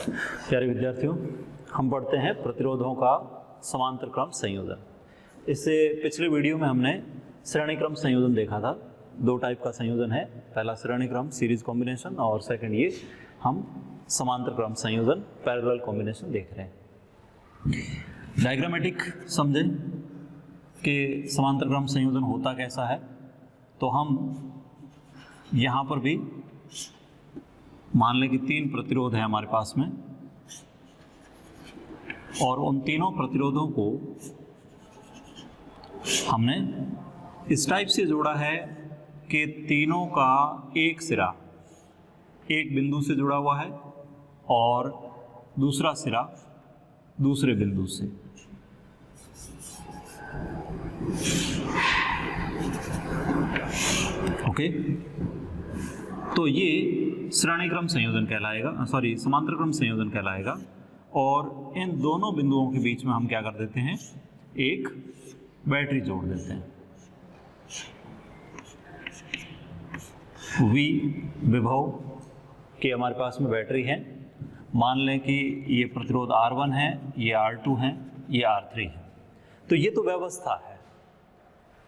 प्यारे विद्यार्थियों, हम पढ़ते हैं प्रतिरोधों का समांतर क्रम संयोजन। इससे पिछले वीडियो में हमने श्रेणी क्रम संयोजन देखा था। दो टाइप का संयोजन है, पहला श्रेणी क्रम सीरीज कॉम्बिनेशन और सेकंड ये हम समांतर क्रम संयोजन पैरेलल कॉम्बिनेशन देख रहे हैं। डायग्रामेटिक समझें कि समांतर क्रम संयोजन होता कैसा है। तो हम यहाँ पर भी मान लें कि 3 प्रतिरोध है हमारे पास में और उन तीनों प्रतिरोधों को हमने इस टाइप से जोड़ा है कि तीनों का एक सिरा एक बिंदु से जुड़ा हुआ है और दूसरा सिरा दूसरे बिंदु से। ओके, तो ये श्रेणी क्रम संयोजन कहलाएगा, समांतर क्रम संयोजन कहलाएगा। और इन दोनों बिंदुओं के बीच में हम क्या कर देते हैं, एक बैटरी जोड़ देते हैं। V विभव के हमारे पास में बैटरी है। मान लें कि ये प्रतिरोध R1 है, ये R2 है, ये R3 है। तो ये तो व्यवस्था है,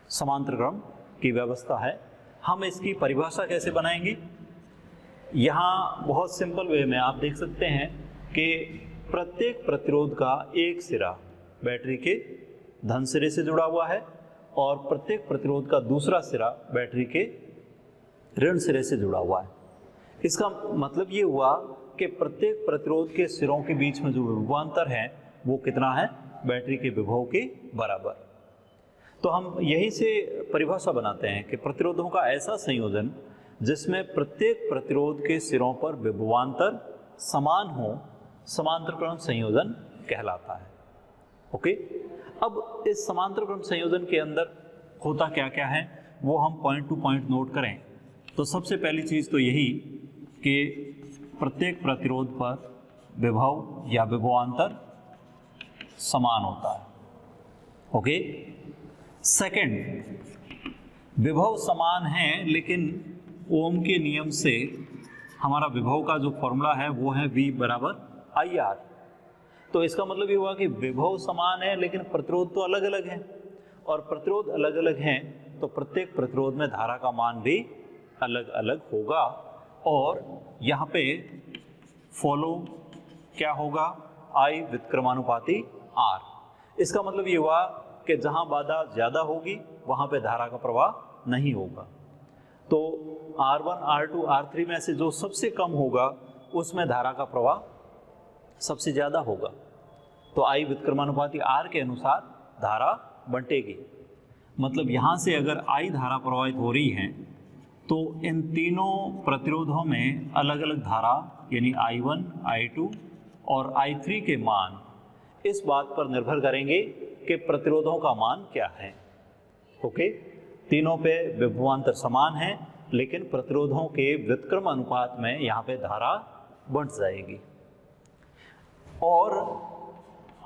समांतर क्रम की व्यवस्था है। हम इसकी परिभाषा कैसे बनाएंगे? यहाँ बहुत सिंपल वे में आप देख सकते हैं कि प्रत्येक प्रतिरोध का एक सिरा बैटरी के धन सिरे से जुड़ा हुआ है और प्रत्येक प्रतिरोध का दूसरा सिरा बैटरी के ऋण सिरे से जुड़ा हुआ है। इसका मतलब ये हुआ कि प्रत्येक प्रतिरोध के सिरों के बीच में जो विभवांतर है वो कितना है, बैटरी के विभव के बराबर। तो हम यहीं से परिभाषा बनाते हैं कि प्रतिरोधों का ऐसा संयोजन जिसमें प्रत्येक प्रतिरोध के सिरों पर विभवांतर समान हो, समांतर क्रम संयोजन कहलाता है। ओके, अब इस समांतर क्रम संयोजन के अंदर होता क्या क्या है वो हम पॉइंट टू पॉइंट नोट करें। तो सबसे पहली चीज तो यही कि प्रत्येक प्रतिरोध पर विभव या विभवांतर समान होता है। ओके, सेकंड, विभव समान है लेकिन ओम के नियम से हमारा विभव का जो फॉर्मूला है वो है V बराबर IR। तो इसका मतलब ये हुआ कि विभव समान है लेकिन प्रतिरोध तो अलग अलग हैं, और प्रतिरोध अलग अलग हैं तो प्रत्येक प्रतिरोध में धारा का मान भी अलग अलग होगा। और यहाँ पे फॉलो क्या होगा, I व्युत्क्रमानुपाती R। इसका मतलब ये हुआ कि जहाँ बाधा ज़्यादा होगी वहाँ पे धारा का प्रवाह नहीं होगा। तो R1, R2, R3 में से जो सबसे कम होगा उसमें धारा का प्रवाह सबसे ज़्यादा होगा। तो I व्युत्क्रमानुपाती R के अनुसार धारा बंटेगी। मतलब यहाँ से अगर I धारा प्रवाहित हो रही है तो इन तीनों प्रतिरोधों में अलग अलग धारा यानी I1, I2 और I3 के मान इस बात पर निर्भर करेंगे कि प्रतिरोधों का मान क्या है। ओके, तीनों पे विभवांतर समान है लेकिन प्रतिरोधों के व्युत्क्रम अनुपात में यहाँ पे धारा बढ़ जाएगी। और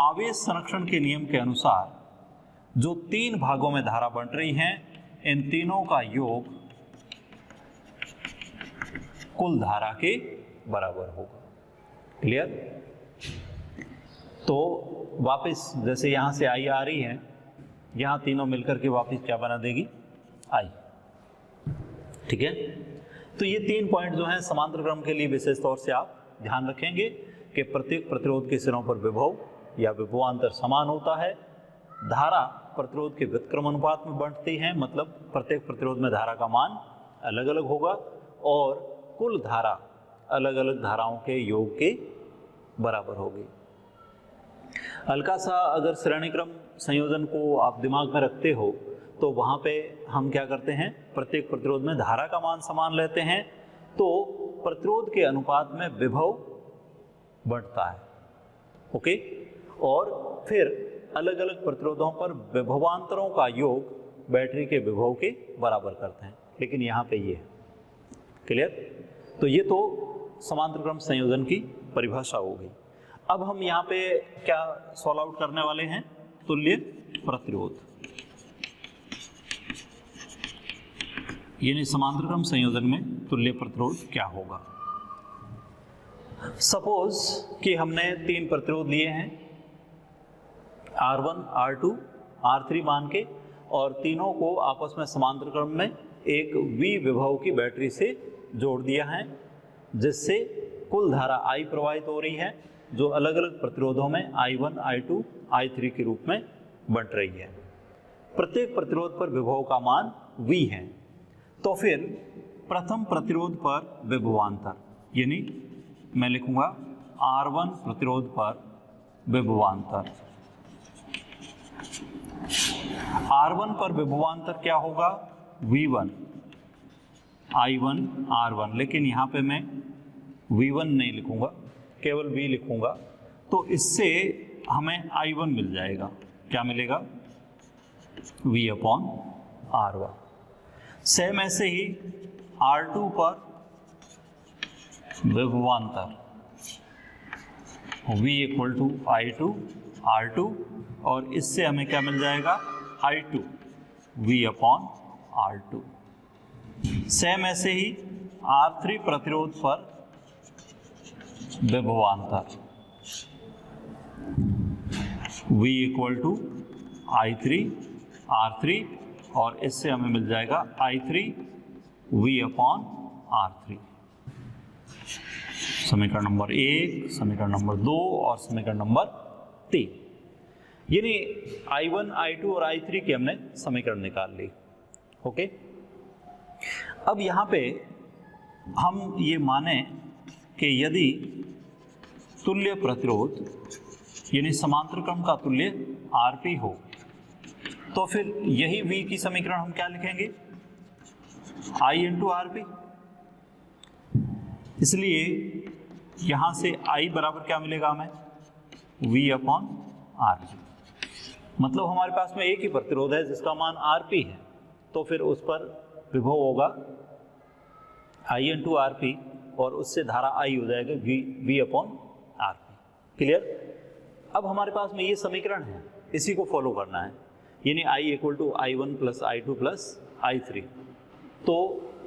आवेश संरक्षण के नियम के अनुसार जो 3 भागों में धारा बंट रही है, इन तीनों का योग कुल धारा के बराबर होगा। क्लियर? तो वापस जैसे यहाँ से I आ रही है, यहाँ तीनों मिलकर के वापस क्या बना देगी, I। ठीक है, तो ये 3 पॉइंट जो हैं समांतर क्रम के लिए विशेष तौर से आप ध्यान रखेंगे कि प्रत्येक प्रतिरोध के सिरों पर विभव या विभवांतर समान होता है, धारा प्रतिरोध के व्युत्क्रम अनुपात में बढ़ती है, मतलब प्रत्येक प्रतिरोध में धारा का मान अलग अलग होगा, और कुल धारा अलग अलग धाराओं के योग के बराबर होगी। हल्का सा अगर श्रेणी क्रम संयोजन को आप दिमाग में रखते हो तो वहाँ पे हम क्या करते हैं, प्रत्येक प्रतिरोध में धारा का मान समान लेते हैं तो प्रतिरोध के अनुपात में विभव बढ़ता है। ओके, और फिर अलग अलग प्रतिरोधों पर विभवांतरों का योग बैटरी के विभव के बराबर करते हैं, लेकिन यहाँ पे ये है। क्लियर? तो ये तो समांतर क्रम संयोजन की परिभाषा हो गई। अब हम यहाँ पे क्या सॉल्व आउट करने वाले हैं, तुल्य प्रतिरोध, यानी समांतर क्रम संयोजन में तुल्य प्रतिरोध क्या होगा। सपोज कि हमने 3 प्रतिरोध लिए हैं R1, R2, R3 मान के, और तीनों को आपस में समांतर क्रम में एक V विभव की बैटरी से जोड़ दिया है, जिससे कुल धारा I प्रवाहित हो रही है, जो अलग अलग प्रतिरोधों में I1, I2, I3 के रूप में बंट रही है। प्रत्येक प्रतिरोध पर विभव का मान V है। तो फिर प्रथम प्रतिरोध पर विभवांतर, यानी मैं लिखूंगा R1 प्रतिरोध पर विभवांतर। R1 पर विभवांतर क्या होगा? V1 I1 R1, लेकिन यहाँ पे मैं V1 नहीं लिखूंगा, केवल V लिखूंगा। तो इससे हमें I1 मिल जाएगा। क्या मिलेगा? V upon R1। सेम ऐसे ही R2 पर विभवांतर V equal to I2 R2, और इससे हमें क्या मिल जाएगा? I2 V upon R2। Same ऐसे ही R3 प्रतिरोध पर विभवांतर V equal to I3 R3, और इससे हमें मिल जाएगा I3 V अपॉन R3। समीकरण नंबर 1, समीकरण नंबर 2 और समीकरण नंबर 3, यानी I1, I2 और I3 की हमने समीकरण निकाल ली। ओके, अब यहाँ पे हम ये माने कि यदि तुल्य प्रतिरोध यानी समांतर क्रम का तुल्य RP हो, तो फिर यही V की समीकरण हम क्या लिखेंगे? I into RP। इसलिए यहां से I बराबर क्या मिलेगा हमें? V upon RP। मतलब हमारे पास में एक ही प्रतिरोध है जिसका मान RP है, तो फिर उस पर विभव होगा I इंटू RP, और उससे धारा I हो जाएगा V अपॉन RP। क्लियर? अब हमारे पास में ये समीकरण है, इसी को फॉलो करना है, यानी I equal to I1 plus I2 plus I3। तो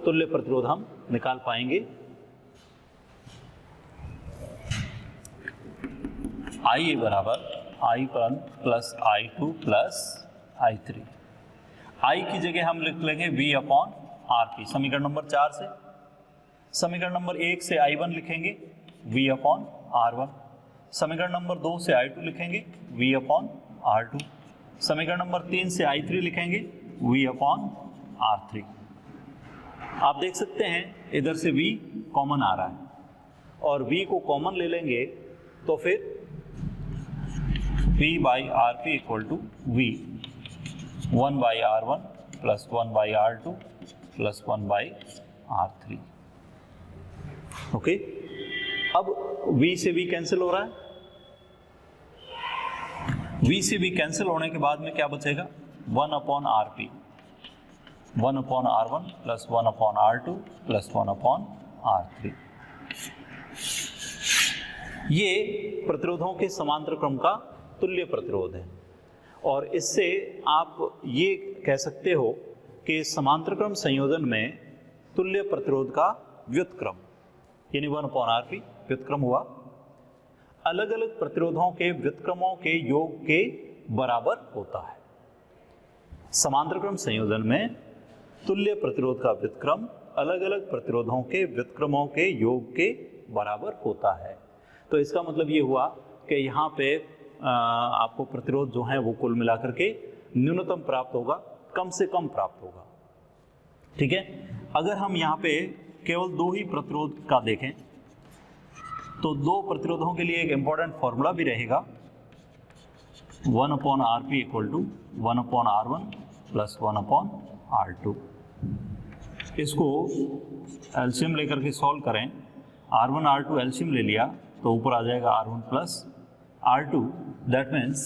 तुल्य प्रतिरोध हम निकाल पाएंगे। I बराबर I1 plus I2 plus I3। I की जगह हम लिख लेंगे V अपॉन RP, समीकरण नंबर 4 से। समीकरण नंबर 1 से I1 लिखेंगे V अपॉन R1। समीकरण नंबर 2 से I2 लिखेंगे V अपॉन R2। समीकरण नंबर 3 से I3 लिखेंगे V अपॉन R3। आप देख सकते हैं इधर से V कॉमन आ रहा है, और V को कॉमन ले लेंगे तो फिर V by RP equal to V 1 by R1 plus 1 by R2 plus 1 by R3। Okay, अब V से V कैंसिल हो रहा है। V से V कैंसिल होने के बाद में क्या बचेगा? 1 upon RP, 1 upon R1 plus 1 upon R2 plus 1 upon R3। ये प्रतिरोधों के समांतर क्रम का तुल्य प्रतिरोध है, और इससे आप ये कह सकते हो कि समांतर क्रम संयोजन में तुल्य प्रतिरोध का व्युत्क्रम यानी 1 अपॉन RP व्युत्क्रम हुआ, अलग अलग प्रतिरोधों के व्युत्क्रमों के योग के बराबर होता है। समांतर क्रम संयोजन में तुल्य प्रतिरोध का व्युत्क्रम अलग अलग प्रतिरोधों के व्युत्क्रमों के योग के बराबर होता है। तो इसका मतलब ये हुआ कि यहाँ पे आपको प्रतिरोध जो है वो कुल मिलाकर के न्यूनतम प्राप्त होगा, कम से कम प्राप्त होगा। ठीक है, अगर हम यहाँ पे केवल 2 ही प्रतिरोध का देखें तो 2 प्रतिरोधों के लिए एक इंपॉर्टेंट फॉर्मूला भी रहेगा, 1 upon RP equal to 1 upon R1 plus 1 upon R2। इसको एलसीएम लेकर के सॉल्व करें, R1 R2 एलसीएम ले लिया तो ऊपर आ जाएगा R1 plus R2, that means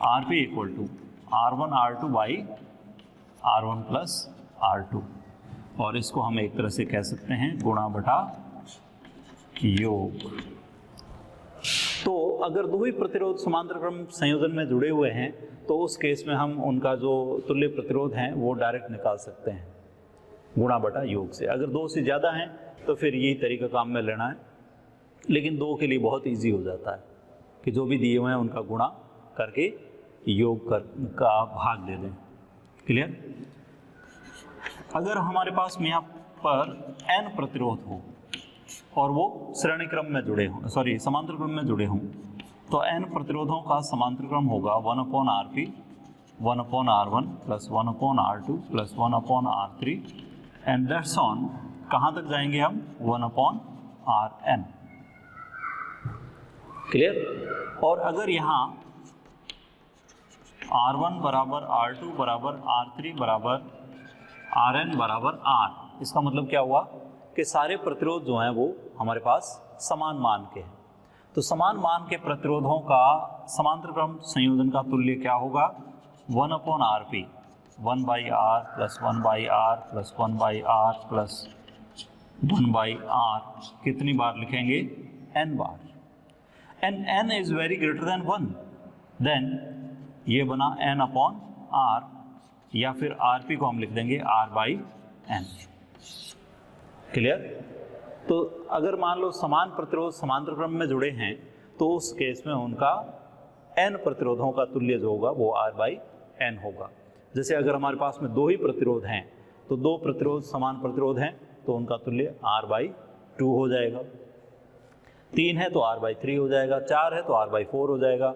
RP equal to R1 R2 by R1 plus R2, और इसको हम एक तरह से कह सकते हैं गुणा बटा योग। तो अगर 2 ही प्रतिरोध समांतर क्रम संयोजन में जुड़े हुए हैं तो उस केस में हम उनका जो तुल्य प्रतिरोध है वो डायरेक्ट निकाल सकते हैं गुणा बटा योग से। अगर 2 से ज़्यादा हैं तो फिर यही तरीका काम में लेना है, लेकिन 2 के लिए बहुत इजी हो जाता है कि जो भी दिए हुए हैं उनका गुणा करके योग का भाग दे दें। क्लियर? अगर हमारे पास में यहाँ पर n प्रतिरोध हो और वो श्रेणी क्रम में जुड़े हों, सॉरी समांतर क्रम में जुड़े हों, तो n प्रतिरोधों का समांतर क्रम होगा 1/Rp 1/R1 plus 1/R2 plus 1/R3 and that's on. कहाँ तक जाएंगे हम? 1/Rn। क्लियर? और अगर यहाँ R1 बराबर R2 बराबर R3 बराबर Rn बराबर R, इसका मतलब क्या हुआ कि सारे प्रतिरोध जो हैं वो हमारे पास समान मान के हैं। तो समान मान के प्रतिरोधों का समांतर क्रम संयोजन का तुल्य क्या होगा? 1/Rp 1/R plus 1/R plus 1/R plus 1/R। कितनी बार लिखेंगे? n बार। And n is very greater than 1, then ये बना n/R, या फिर Rp को हम लिख देंगे R/n। क्लियर? तो अगर मान लो समान प्रतिरोध समांतर क्रम में जुड़े हैं तो उस केस में उनका n प्रतिरोधों का तुल्य जो होगा वो R/n होगा। जैसे अगर हमारे पास में 2 ही प्रतिरोध हैं तो 2 प्रतिरोध समान प्रतिरोध हैं तो उनका तुल्य R/2 हो जाएगा। 3 है तो R/3 हो जाएगा, 4 है तो R/4 हो जाएगा।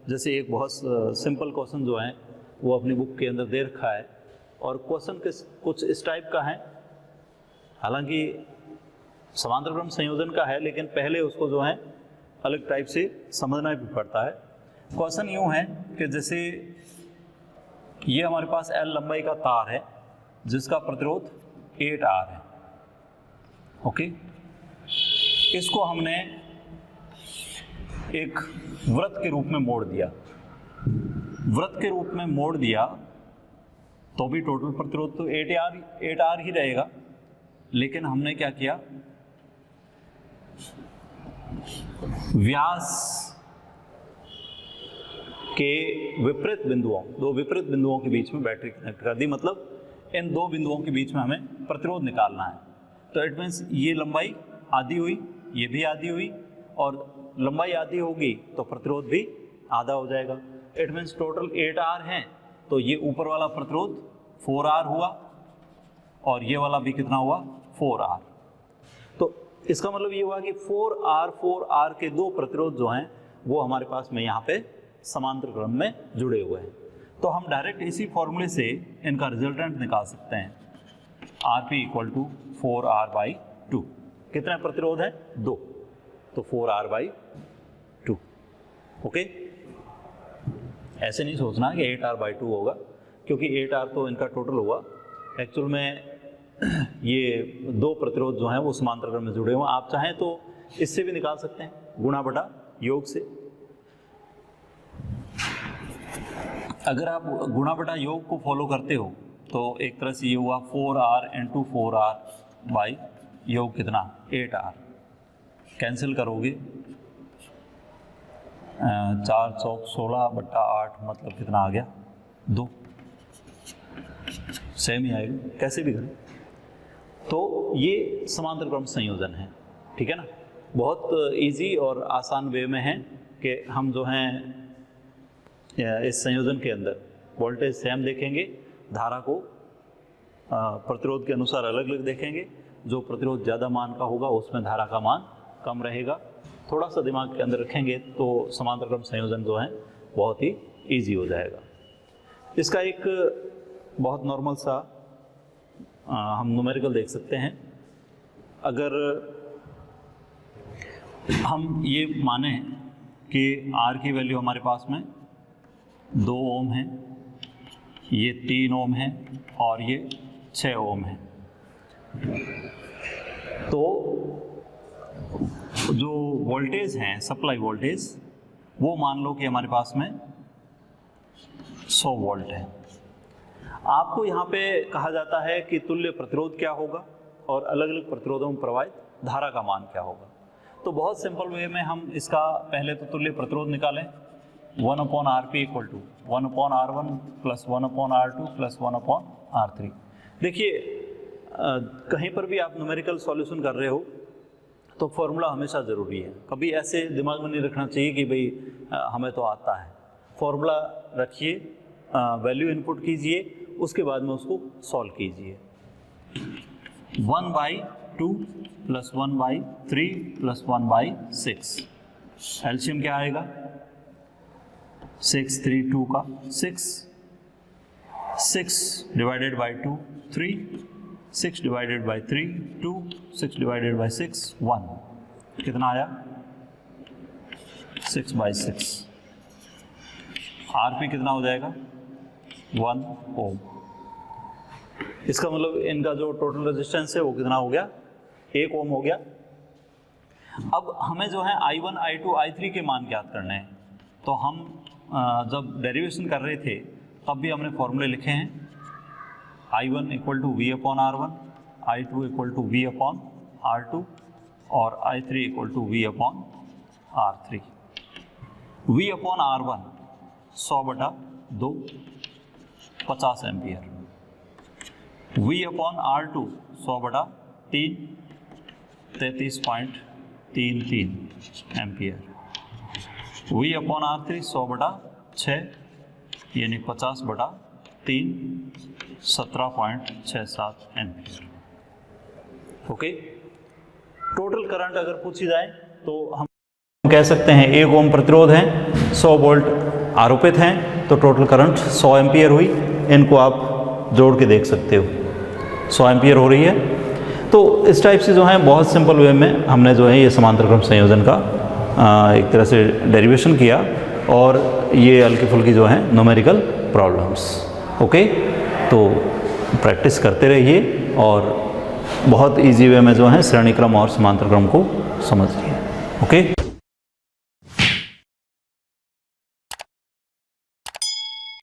जैसे एक बहुत सिंपल क्वेश्चन जो है वो अपनी बुक के अंदर दे रखा है और क्वेश्चन कुछ इस टाइप का है, हालांकि समांतर क्रम संयोजन का है लेकिन पहले उसको जो है अलग टाइप से समझना भी पड़ता है। क्वेश्चन यूँ है कि जैसे ये हमारे पास L लंबाई का तार है जिसका प्रतिरोध 8R है। ओके, इसको हमने एक वृत्त के रूप में मोड़ दिया। वृत्त के रूप में मोड़ दिया तो भी टोटल प्रतिरोध तो 8R ही रहेगा, लेकिन हमने क्या किया? व्यास के विपरीत बिंदुओं, 2 विपरीत बिंदुओं के बीच में बैटरी कनेक्ट कर दी। मतलब इन 2 बिंदुओं के बीच में हमें प्रतिरोध निकालना है। तो इट मीन्स ये लंबाई आधी हुई, ये भी आधी हुई, और लंबाई आधी होगी तो प्रतिरोध भी आधा हो जाएगा। इट मीन्स टोटल 8R है तो ये ऊपर वाला प्रतिरोध 4R हुआ और ये वाला भी कितना हुआ? 4R। तो इसका मतलब ये हुआ कि 4R के 2 प्रतिरोध जो हैं वो हमारे पास में यहाँ पे समांतर क्रम में जुड़े हुए हैं। तो हम डायरेक्ट इसी फॉर्मूले से इनका रिजल्टेंट निकाल सकते हैं। Rp = 4R/2। कितना प्रतिरोध है? 2, तो 4R/2। ओके, ऐसे नहीं सोचना कि 8R/2 होगा, क्योंकि 8R तो इनका टोटल हुआ। एक्चुअल में ये 2 प्रतिरोध जो हैं वो समांतर क्रम में जुड़े हुए हैं। आप चाहें तो इससे भी निकाल सकते हैं, गुणा बटा योग से। अगर आप गुणा बटा योग को फॉलो करते हो तो एक तरह से ये हुआ 4R × 4R बाई योग कितना? 8R। कैंसिल करोगे 4 चौक 16 बटा 8, मतलब कितना आ गया? 2। सेम ही आएगा कैसे भी करें। तो ये समांतर क्रम संयोजन है, ठीक है ना। बहुत इजी और आसान वे में है कि हम जो हैं इस संयोजन के अंदर वोल्टेज सेम देखेंगे, धारा को प्रतिरोध के अनुसार अलग अलग देखेंगे। जो प्रतिरोध ज़्यादा मान का होगा उसमें धारा का मान कम रहेगा। थोड़ा सा दिमाग के अंदर रखेंगे तो समांतर क्रम संयोजन जो है बहुत ही इजी हो जाएगा। इसका एक बहुत नॉर्मल सा हम न्यूमेरिकल देख सकते हैं। अगर हम ये माने कि R की वैल्यू हमारे पास में 2 ओम है, ये 3 ओम है और ये 6 ओम है, तो जो वोल्टेज हैं सप्लाई वोल्टेज वो मान लो कि हमारे पास में 100 वोल्ट है। आपको यहाँ पे कहा जाता है कि तुल्य प्रतिरोध क्या होगा और अलग अलग प्रतिरोधों में प्रवाहित धारा का मान क्या होगा। तो बहुत सिंपल वे में हम इसका पहले तो तुल्य प्रतिरोध निकालें। 1/Rp = 1/R1 plus 1/R2 plus 1/R3। देखिए कहीं पर भी आप न्यूमेरिकल सॉल्यूशन कर रहे हो, तो फॉर्मूला हमेशा ज़रूरी है, कभी ऐसे दिमाग में नहीं रखना चाहिए कि भाई हमें तो आता है। फॉर्मूला रखिए, वैल्यू इनपुट कीजिए, उसके बाद में उसको सॉल्व कीजिए। 1/2 + 1/3 + 1/6, एलसीएम क्या आएगा? 6 3 2 का 6, 6 divided by 2 3, 6 divided by 3 2, 6 divided by 6 1, कितना आया? 6/6। आरपी कितना हो जाएगा? 1 ओम। इसका मतलब इनका जो टोटल रेजिस्टेंस है वो कितना हो गया? 1 ओम हो गया। अब हमें जो है I1, I2, I3 के मान ज्ञात करने हैं। तो हम जब डेरिवेशन कर रहे थे तब भी हमने फॉर्मूले लिखे हैं। I1 = V/R1, I2 = V/R2 और I3 = V/R3। V/R1 100/2 50 ampere, V/R2 100/3 33.33 ampere, V/R3 100/6 यानी 50/3 17.67 एम्पियर। ओके, टोटल करंट अगर पूछी जाए तो हम कह सकते हैं 1 ओम प्रतिरोध है, 100 वोल्ट आरोपित हैं, तो टोटल करंट 100 एम्पियर हुई। इनको आप जोड़ के देख सकते हो, 100 एम्पियर हो रही है। तो इस टाइप से जो है बहुत सिंपल वे में हमने जो है ये समांतर क्रम संयोजन का एक तरह से डेरिवेशन किया, और ये हल्की फुल्की जो है न्यूमेरिकल प्रॉब्लम्स। ओके, तो प्रैक्टिस करते रहिए और बहुत इजी वे में जो है श्रेणी क्रम और समांतर क्रम को समझिए। ओके।